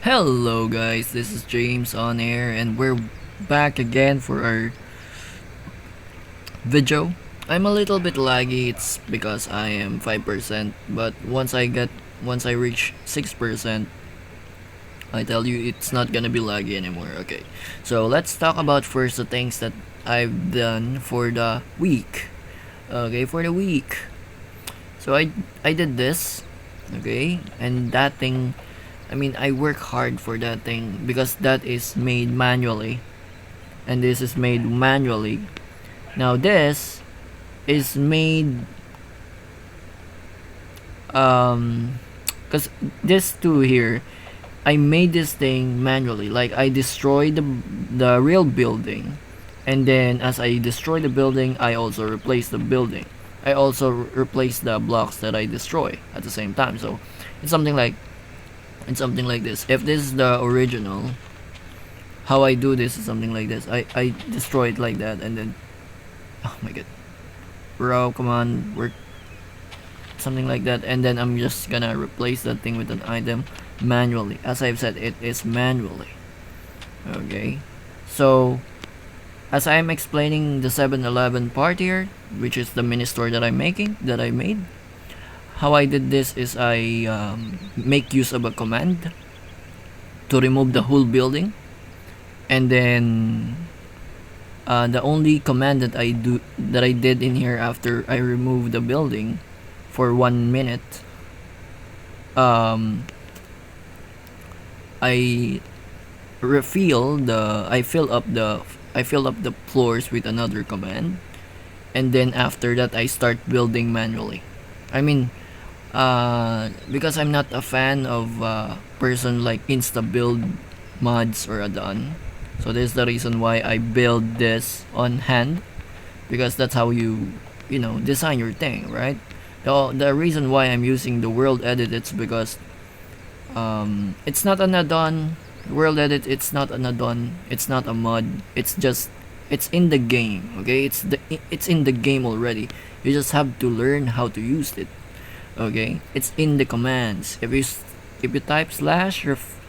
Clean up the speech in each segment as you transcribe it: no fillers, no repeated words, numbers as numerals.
Hello guys, this is James on air and we're back again for our video. I'm a little bit laggy, it's because I am 5%, but once I reach 6%, I tell you it's not gonna be laggy anymore. Okay. So let's talk about first the things that I've done for the week. Okay, for the week. So I did this, okay? And that thing, I work hard for that thing because that is made manually and this is made manually. Now this is made cuz this two here, I made this thing manually. Like I destroyed the real building, and then as I destroy the building, I also replace the building. I also replace the blocks that I destroy at the same time. So it's something like this. If this is the original, how I do this is something like this. I destroy it like that, and then oh my god, bro, come on, work something like that, and then I'm just gonna replace that thing with an item manually. As I've said, it is manually. Okay, so as I'm explaining the 7-Eleven part here, which is the mini store that I made, how I did this is I make use of a command to remove the whole building, and then the only command that I did in here after I remove the building for 1 minute, um, I I fill up the floors with another command, and then after that I start building manually. I mean, because I'm not a fan of person like insta build mods or add-on. So this is the reason why I build this on hand, because that's how you design your thing, right? The reason why I'm using the world edit, it's because it's not an add-on. World edit, it's not an add-on, it's not a mod, it's in the game. Okay, it's in the game already. You just have to learn how to use it. Okay, it's in the commands. If you type slash, if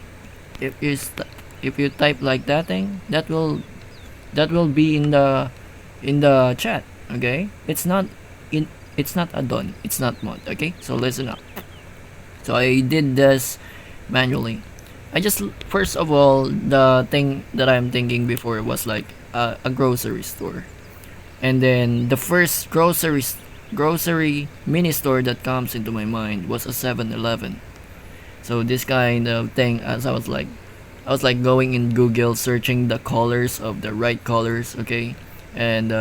you type like that thing, that will be in the chat. Okay, it's not add-on, it's not mod. Okay, so listen up. So I did this manually. I just First of all, the thing that I'm thinking before was like a grocery store, and then the first grocery mini store that comes into my mind was a 7-Eleven. So this kind of thing, as I was like going in Google searching the colors of the right colors, okay, and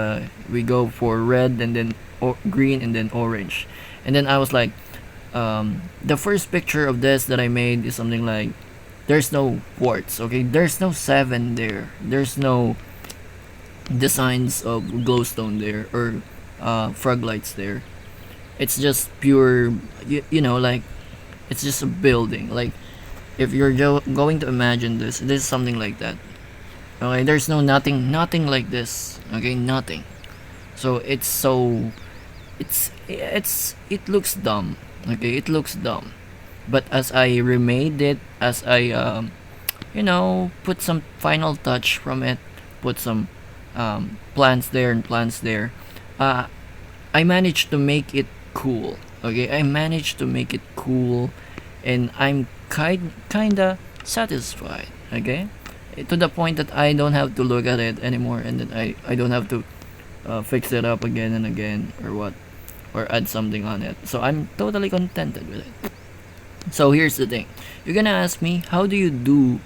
we go for red and then green and then orange, and then I was like, the first picture of this that I made is something like, there's no quartz, okay, there's no 7 there, there's no designs of glowstone there or frog lights there. It's just pure, like it's just a building. Like if you're going to imagine this is something like that. Okay, there's nothing like this. Okay, nothing. So it looks dumb. Okay, it looks dumb. But as I remade it, as I put some final touch from it, put some plants there and plants there, uh, I managed to make it cool. Okay, I managed to make it cool, and I'm kinda satisfied. Okay, to the point that I don't have to look at it anymore, and then I don't have to fix it up again and again or what, or add something on it. So I'm totally contented with it. So here's the thing. You're gonna ask me, how do you do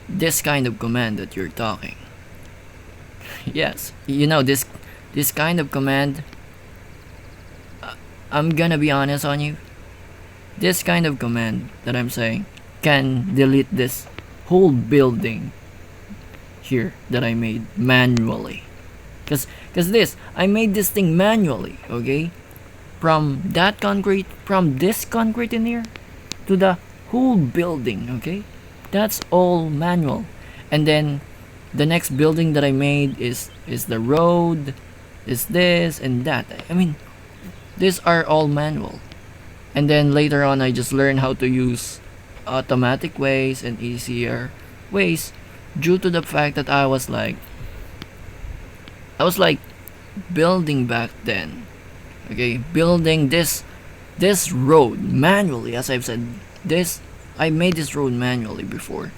this kind of command that you're talking? Yes, this kind of command. I'm gonna be honest on you. This kind of command that I'm saying can delete this whole building here that I made manually. Cause this I made this thing manually. Okay, from this concrete in here to the whole building. Okay, that's all manual. And then the next building that I made is the road, is this and that. I mean, these are all manual. And then later on I just learned how to use automatic ways and easier ways, due to the fact that I was like building back then. Okay, building this road manually. As I've said, this I made this road manually before,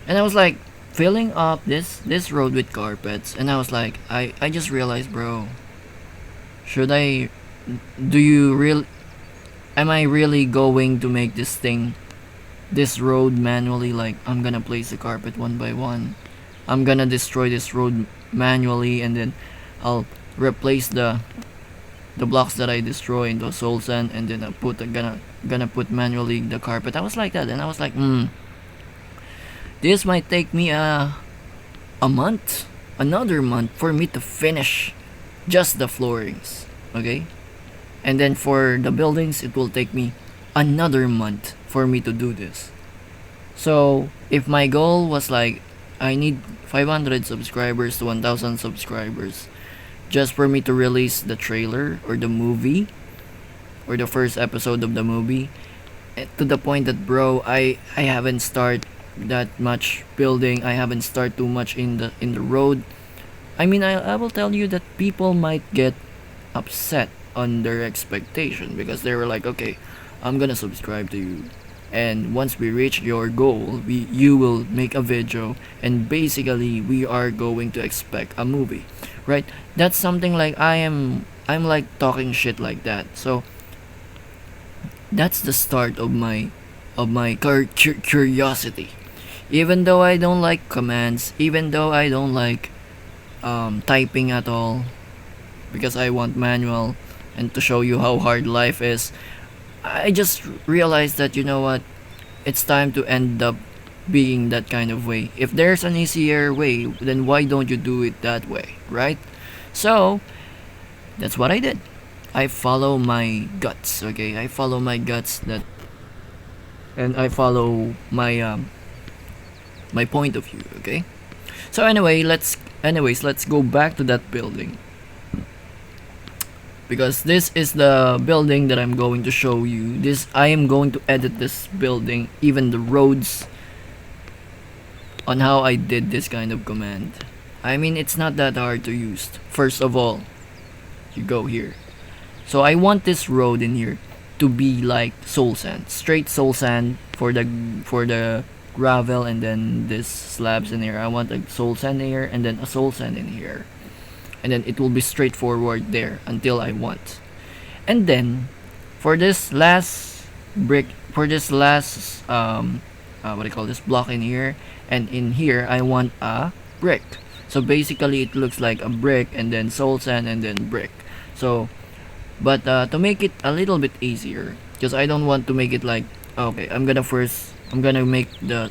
and I was like filling up this road with carpets, and I was like, I just realized, bro, should I do you real am I really going to make this road manually? Like, I'm gonna place the carpet one by one, I'm gonna destroy this road manually, and then I'll replace the blocks that I destroy into soul sand, and then gonna put manually the carpet. I was like that, and I was like, this might take me a month, another month for me to finish just the floorings. Okay, and then for the buildings, it will take me another month for me to do this. So if my goal was like, I need 500 subscribers to 1000 subscribers just for me to release the trailer or the movie or the first episode of the movie, to the point that, bro, I haven't start that much building, I haven't start too much in the road. I mean, I will tell you that people might get upset on their expectation, because they were like, okay, I'm gonna subscribe to you, and once we reach your goal, you will make a video, and basically we are going to expect a movie, right? That's something like I'm like talking shit like that. So that's the start of my curiosity. Even though I don't like commands, even though I don't like typing at all, because I want manual and to show you how hard life is, I just realized that, you know what, it's time to end up being that kind of way. If there's an easier way, then why don't you do it that way, right? So that's what I did. I follow my guts, okay? I follow my guts, that, and I follow my point of view, okay? So let's go back to that building, because this is the building that I'm going to show you. I am going to edit this building, even the roads, on how I did this kind of command. I mean, it's not that hard to use. First of all, you go here. So I want this road in here to be like soul sand, straight soul sand for the gravel, and then this slabs in here. I want a soul sand in here, and then a soul sand in here, and then it will be straightforward there until I want. And then for this last brick, for this last what do you call this, block in here, and in here I want a brick. So basically it looks like a brick, and then soul sand, and then brick. So but to make it a little bit easier, because I don't want to make it like, okay, I'm gonna make the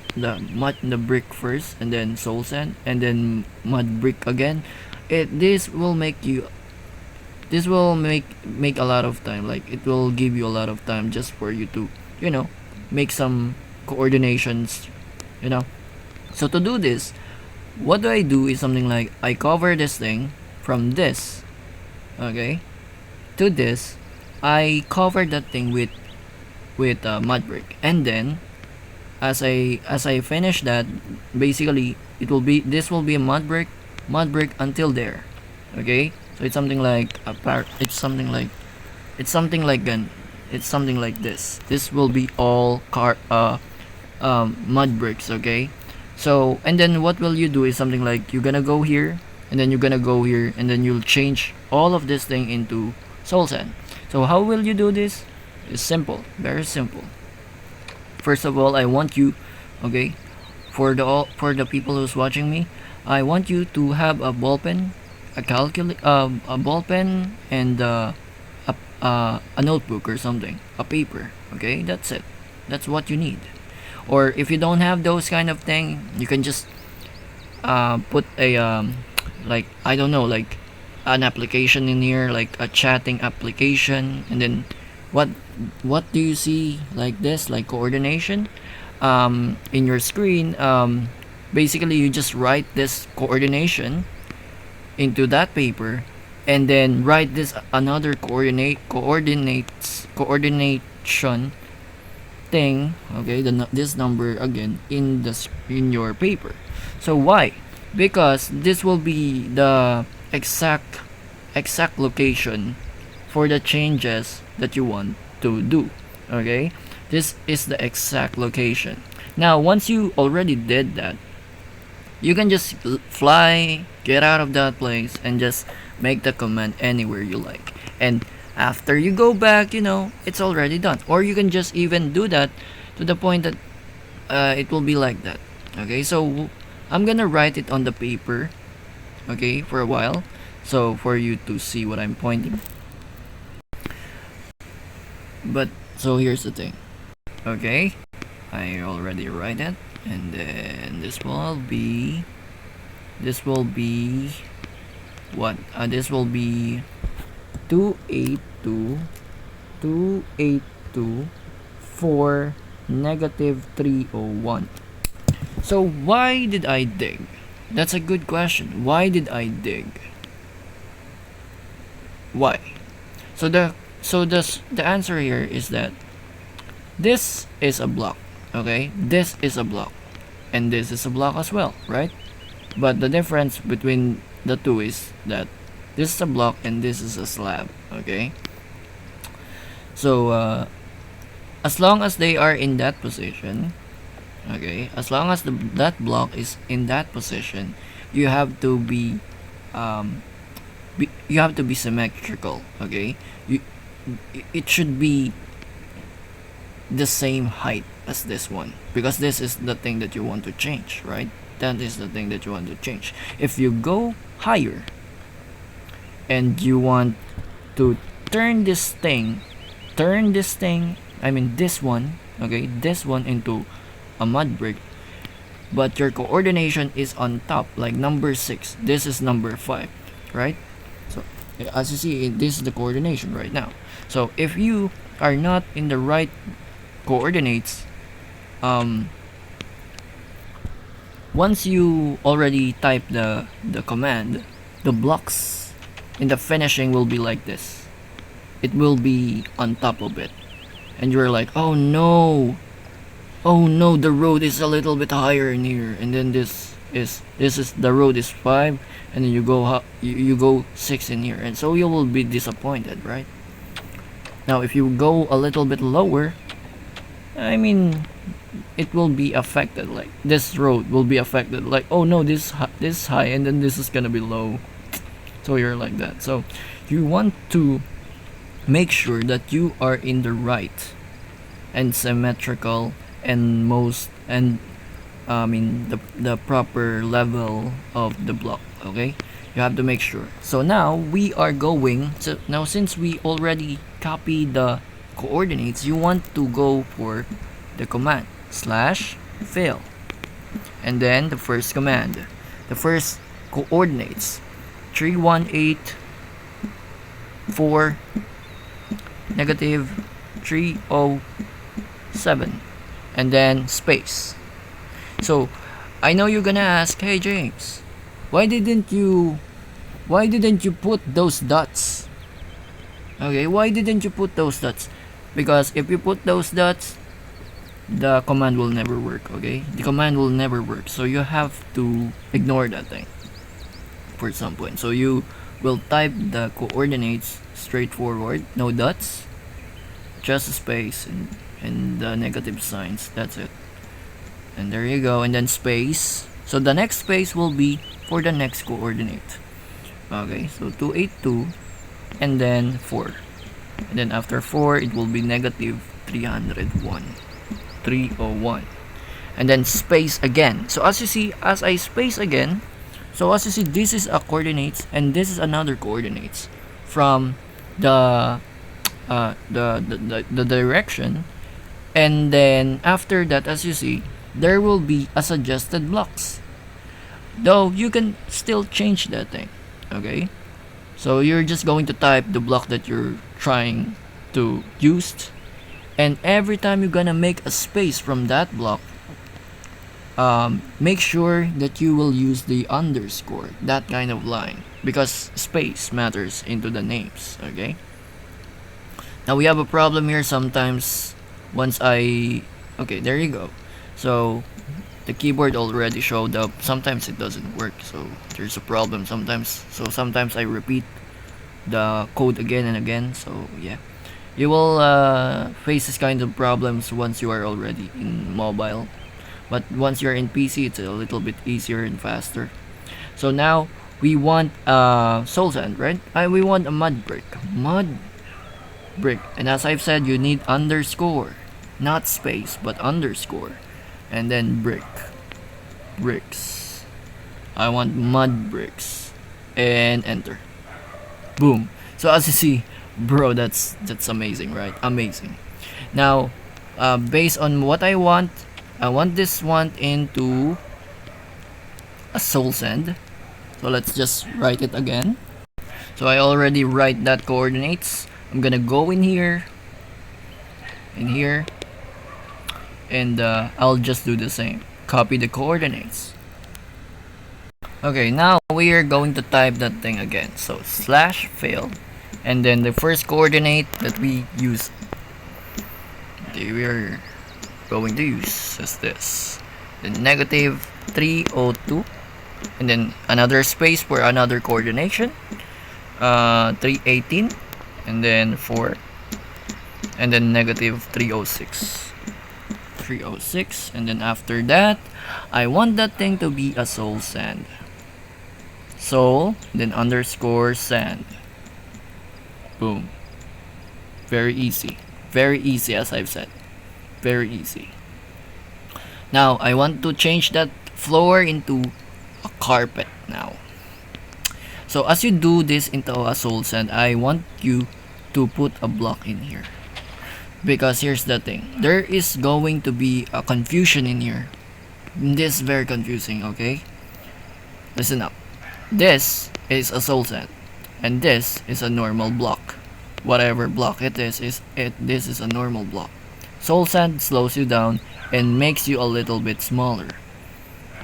brick first, and then soul sand, and then mud brick again. This will make a lot of time. Like, it will give you a lot of time just for you to, make some coordinations, you know. So to do this, what do I do is something like, I cover this thing from this, okay, to this. I cover that thing with mud brick, and then as I finish that, basically this will be a mud brick until there. Okay, so it's something like it's something like this will be all mud bricks. Okay, so, and then what will you do is something like, you're gonna go here, and then you're gonna go here, and then you'll change all of this thing into soul sand. So how will you do this? It's simple, very simple. First of all, I want you, okay, for the people who's watching me, I want you to have a ball pen, a ball pen, and a notebook or something, a paper. Okay, that's it. That's what you need. Or if you don't have those kind of thing, you can just put a like, I don't know, like an application in here, like a chatting application, and then what do you see like this, like coordination in your screen. Basically you just write this coordination into that paper, and then write this another coordination thing, okay, this number again in your paper. So why? Because this will be the exact location for the changes that you want to do. Okay, this is the exact location. Now once you already did that, you can just fly, get out of that place, and just make the command anywhere you like. And after you go back, it's already done. Or you can just even do that to the point that it will be like that. Okay, so I'm gonna write it on the paper, okay, for a while, so for you to see what I'm pointing. But so here's the thing. Okay, I already write it, and then this will be what? This will be 282 for negative 301. So why did I dig? That's a good question. Why did I dig? Why? So the answer here is that this is a block. Okay, this is a block, and this is a block as well, right? But the difference between the two is that this is a block and this is a slab. Okay, so as long as they are in that position, okay, as long as that block is in that position, you have to be symmetrical. Okay, it should be the same height as this one, because this is the thing that you want to change, right? That is the thing that you want to change. If you go higher and you want to turn this one, okay, this one into a mud brick, but your coordination is on top, like number 6, this is number 5, right? So as you see, this is the coordination right now. So if you are not in the right coordinates, once you already type the command, the blocks in the finishing will be like this. It will be on top of it, and you're like, oh no, the road is a little bit higher in here, and then this is the road is 5, and then you go 6 in here, and so you will be disappointed, right? Now if you go a little bit lower, it will be affected. Like this road will be affected. Like, oh no, this is high, and then this is gonna be low. So you're like that. So you want to make sure that you are in the right and symmetrical and the proper level of the block. Okay, you have to make sure. So now we are going. So now since we already copied the coordinates, you want to go for the command /fill, and then the first command, the first coordinates 318 negative 307, and then space. So I know you're gonna ask, hey James, why didn't you put those dots? Okay, why didn't you put those dots? Because if you put those dots, the command will never work. Okay, the command will never work, so you have to ignore that thing for some point. So you will type the coordinates straightforward, no dots, just a space and the negative signs. That's it, and there you go. And then space. So the next space will be for the next coordinate. Okay, so 282 and then 4, and then after 4 it will be negative 301, and then space again. So as you see, as I space again, so as you see, this is a coordinates and this is another coordinates from the direction, and then after that, as you see, there will be a suggested blocks, though you can still change that thing. Okay, so you're just going to type the block that you're trying to use, and every time you're gonna make a space from that block, make sure that you will use the underscore, that kind of line, because space matters into the names. Okay, now we have a problem here. Sometimes once I okay, there you go. So the keyboard already showed up. Sometimes it doesn't work, so there's a problem sometimes. So sometimes I repeat the code again and again. So yeah, you will face this kind of problems once you are already in mobile, but once you're in PC, it's a little bit easier and faster. So now we want soul sand, right? We want a mud brick, and as I've said, you need underscore, not space, but underscore, and then bricks. I want mud bricks, and enter. Boom. So as you see, bro, that's amazing, right? Amazing. Now, based on what I want this one into a soul sand. So let's just write it again. So I already write that coordinates. I'm gonna go in here, and I'll just do the same. Copy the coordinates. Okay, now we are going to type that thing again. So slash failed, and then the first coordinate that we use, okay, we are going to use is this, the negative 302, and then another space for another coordination, 318, and then 4, and then negative 306, and then after that I want that thing to be a soul sand. Soul, then underscore sand. Boom. Very easy, as I've said, very easy. Now I want to change that floor into a carpet now. So as you do this into a soul sand, I want you to put a block in here, because here's the thing, there is going to be a confusion in here. This is very confusing, okay? Listen up. This is a soul sand, and this is a normal block. Whatever block it is this is a normal block. Soul sand slows you down and makes you a little bit smaller.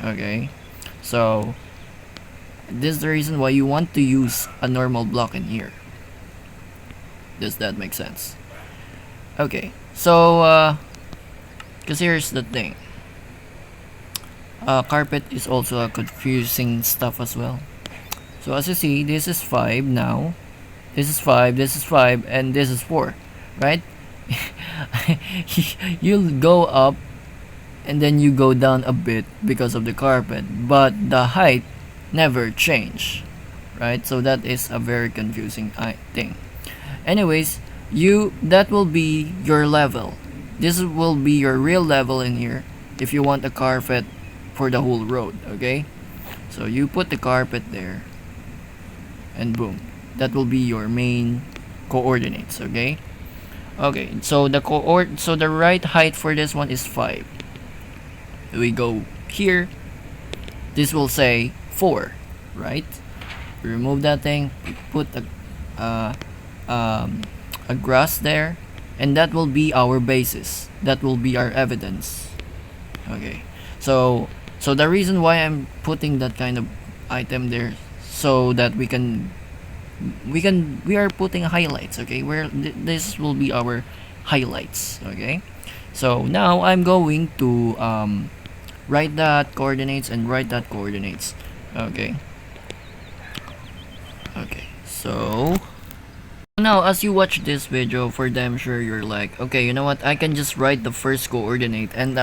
Okay? So this is the reason why you want to use a normal block in here. Does that make sense? Okay, so because here's the thing, carpet is also a confusing stuff as well. So as you see, this is 5 now, this is 5, this is 5, and this is 4, right? You'll go up and then you go down a bit because of the carpet, but the height never change, right? So that is a very confusing thing. Anyways, that will be your level. This will be your real level in here if you want a carpet for the whole road. Okay, so you put the carpet there, and boom, that will be your main coordinates. Okay, so the right height for this one is 5. We go here, this will say 4, right? We remove that thing, we put a grass there, and that will be our basis, that will be our evidence. Okay, so the reason why I'm putting that kind of item there, so that we are putting highlights. Okay, where this will be our highlights. Okay, so now I'm going to write that coordinates and write that coordinates. Okay, so now as you watch this video, for damn sure you're like, okay, you know what, I can just write the first coordinate, and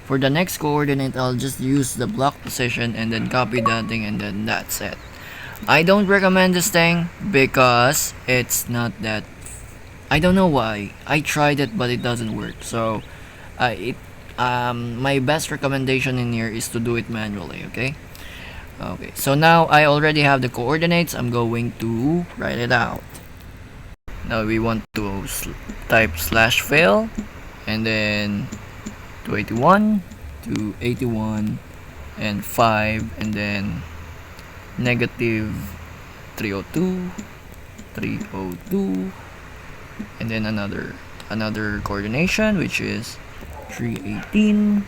for the next coordinate I'll just use the block position and then copy that thing, and then that's it. I don't recommend this thing because it's not that, I don't know why. I tried it but it doesn't work. So my best recommendation in here is to do it manually. Okay, so now I already have the coordinates. I'm going to write it out. Now we want to type slash fail, and then 281, 281, and 5, and then negative 302, 302, and then another coordination, which is 318,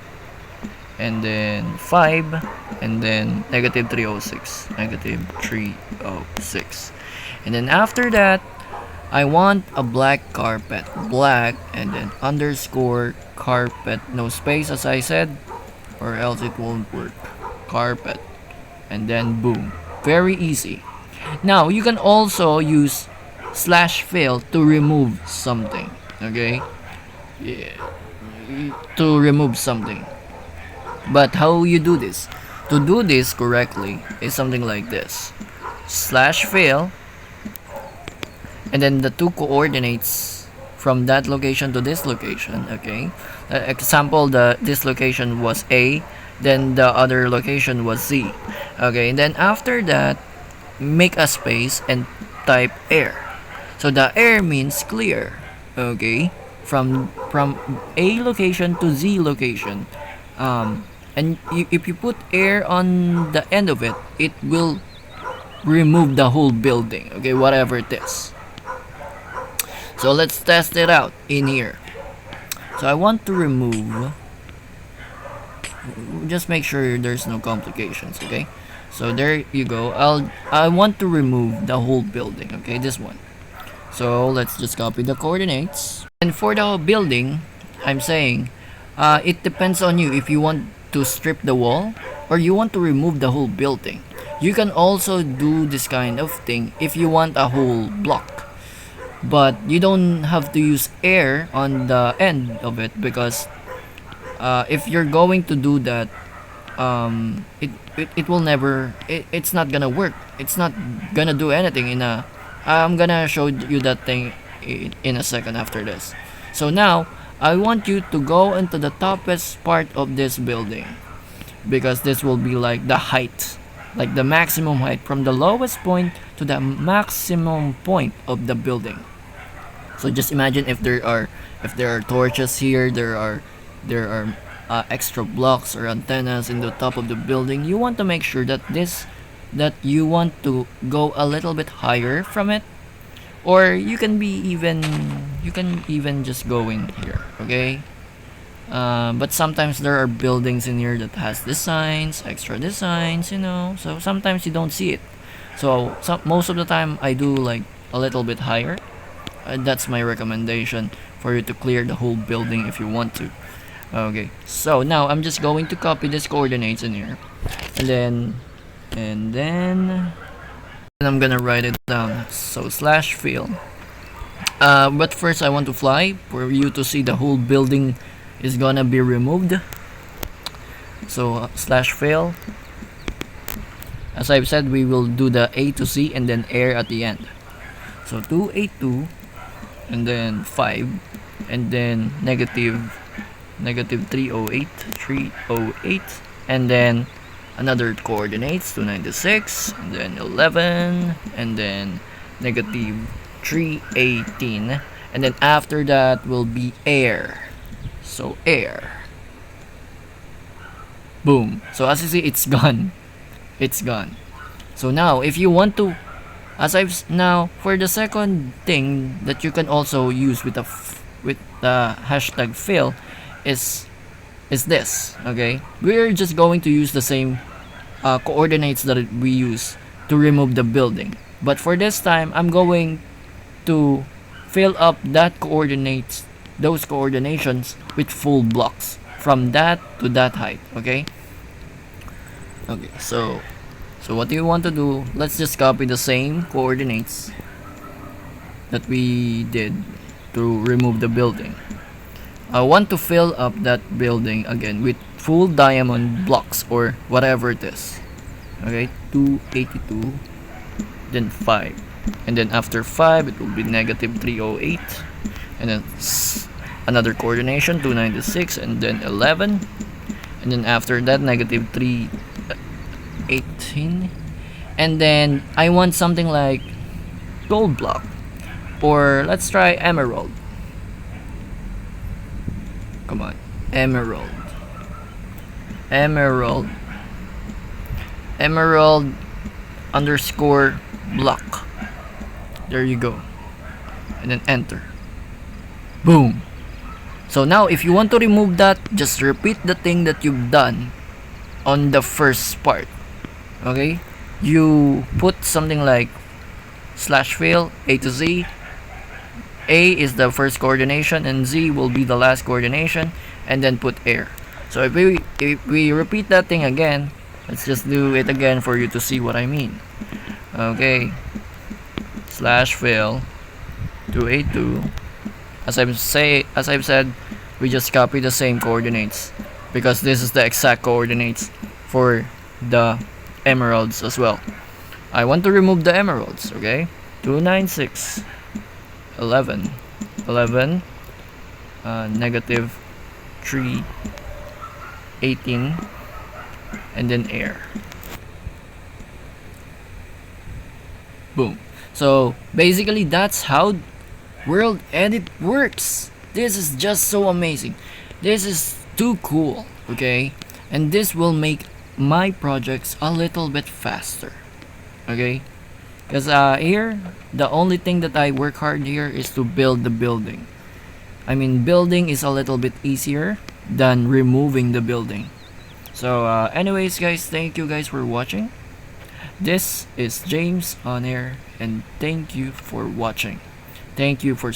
and then 5, and then negative 306, and then after that I want a black carpet, black, and then underscore carpet, no space as I said, or else it won't work. Carpet, and then boom. Very easy. Now you can also use slash fill to remove something. Okay, yeah, to remove something. But how you do this? To do this correctly is something like this: slash fill, and then the two coordinates from that location to this location. Okay, example, this location was A, then the other location was Z. Okay, and then after that, make a space and type air. So the air means clear. Okay, from A location to Z location. And if you put air on the end of it, it will remove the whole building. Okay, whatever it is. So let's test it out in here. So I want to remove, just make sure there's no complications. Okay, so there you go. I want to remove the whole building. Okay, this one. So let's just copy the coordinates. And for the building, I'm saying it depends on you if you want to strip the wall or you want to remove the whole building. You can also do this kind of thing if you want a whole block, but you don't have to use air on the end of it, because if you're going to do that, it will never, it's not gonna work. It's not gonna do anything in a, I'm gonna show you that thing in a second after this. So now I want you to go into the toppest part of this building, because this will be like the height, like the maximum height from the lowest point to the maximum point of the building. So just imagine if there are torches here, there are extra blocks or antennas in the top of the building. You want to make sure that you want to go a little bit higher from it, or you can even just go in here. Okay, but sometimes there are buildings in here that has designs, extra designs, so sometimes you don't see it. So most of the time I do like a little bit higher. That's my recommendation for you to clear the whole building if you want to. Okay, so now I'm just going to copy these coordinates in here, and then I'm gonna write it down. So slash fill. But first I want to fly for you to see the whole building is gonna be removed. So slash fill. As I've said, we will do the A to Z and then air at the end. So 282, and then 5, and then negative 308, and then another coordinates 296, and then 11, and then negative 318, and then after that will be air. So air, boom. So as you see, it's gone. So now if you want to, now for the second thing that you can also use with the hashtag fill is this. Okay, we're just going to use the same coordinates that we use to remove the building, but for this time I'm going to fill up those coordinations with full blocks from that to that height. Okay, so what do you want to do? Let's just copy the same coordinates that we did to remove the building. I want to fill up that building again with full diamond blocks or whatever it is. Okay, 282, then 5, and then after 5 it will be negative 308, and then another coordination 296, and then 11, and then after that negative 318, and then I want something like gold block, or let's try emerald. Come on, emerald underscore block. There you go, and then enter. Boom. So now if you want to remove that, just repeat the thing that you've done on the first part. Okay, you put something like slash fill A to Z, A is the first coordination and Z will be the last coordination, and then put air. So if we repeat that thing again, let's just do it again for you to see what I mean. Okay, slash fill 282. As I've said, we just copy the same coordinates because this is the exact coordinates for the emeralds as well. I want to remove the emeralds. Okay, 296 11 11 negative 3 18 and then air. Boom. So basically that's how World Edit works. This is just so amazing. This is too cool, okay? And this will make my projects a little bit faster, okay? Because here, the only thing that I work hard here is to build the building. I mean, building is a little bit easier than removing the building. So anyways guys, thank you guys for watching. This is James on air, and thank you for watching. Thank you for